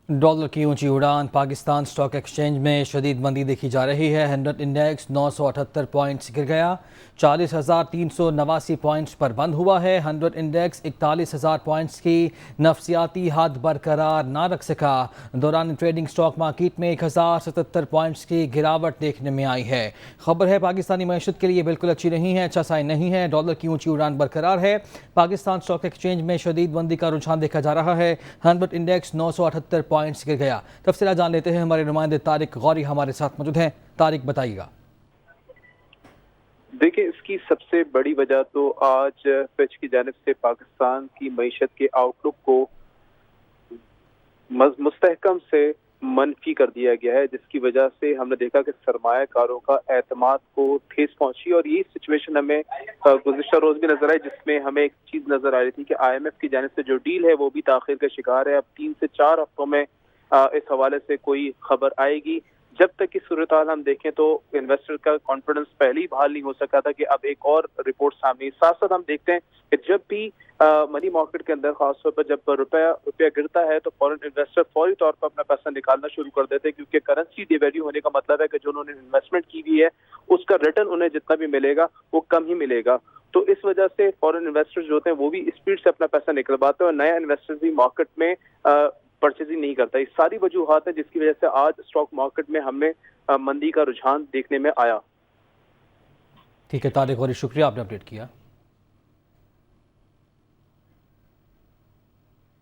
Dollar की ऊंची उड़ान। पाकिस्तान स्टॉक एक्सचेंज में शदीद मंदी देखी जा रही है। 100 इंडेक्स 978 पॉइंट्स गिर गया, 40,389 पॉइंट्स पर बंद हुआ है। 100 इंडेक्स 41,000 पॉइंट्स की नफसियाती हद बरकरार ना रख सका। दौरान ट्रेडिंग स्टॉक मार्केट में 1077 पॉइंट्स की गिरावट देखने में आई है। खबर है पाकिस्तानी मईशत के लिए बिल्कुल अच्छी नहीं है, अच्छा साइन नहीं है। डॉलर की ऊंची उड़ान बरकरार है। पाकिस्तान स्टॉक एक्सचेंज में शदीद मंदी का रुझान देखा जा रहा है। 100 इंडेक्स 978 पॉइंट्स गिर गया। तफसीलात जान लेते हैं, हमारे नुमाइंदे तारिक गौरी हमारे साथ मौजूद हैं। तारिक, बताइएगा। देखिए, इसकी सबसे बड़ी वजह तो आज फिच की जानिब से पाकिस्तान की मईशत के आउटलुक को मुस्तहकम से मनफी कर दिया गया है, जिसकी वजह से हमने देखा कि सरमायाकारों का एतमाद को ठेस पहुंची। और यही सिचुएशन हमें गुज़िश्ता रोज भी नजर आई, जिसमें हमें एक चीज नजर आ रही थी कि IMF की जानिब से जो डील है वो भी ताखिर का शिकार है। अब 3 से 4 हफ्तों में इस हवाले से कोई खबर आएगी। जब तक की सूरत हाल हम देखें तो इन्वेस्टर का कॉन्फिडेंस पहले ही बहाल नहीं हो सका था कि अब एक और रिपोर्ट सामने। साथ साथ हम देखते हैं कि जब भी मनी मार्केट के अंदर खासतौर पर जब रुपया गिरता है तो फॉरेन इन्वेस्टर फौरी तौर पर अपना पैसा निकालना शुरू कर देते हैं, क्योंकि करेंसी डिवैल्यू होने का मतलब है कि जो उन्होंने इन्वेस्टमेंट की हुई है उसका रिटर्न उन्हें जितना भी मिलेगा वो कम ही मिलेगा। तो इस वजह से फॉरेन इन्वेस्टर्स जो होते हैं वो भी स्पीड से अपना पैसा निकलवाते हैं और नया इन्वेस्टर्स भी मार्केट में परचेजिंग नहीं करता। ये सारी वजूहात है जिसकी वजह से आज स्टॉक मार्केट में हमें मंदी का रुझान देखने में आया। ठीक है तारिक गौरी, शुक्रिया, आपने अपडेट किया।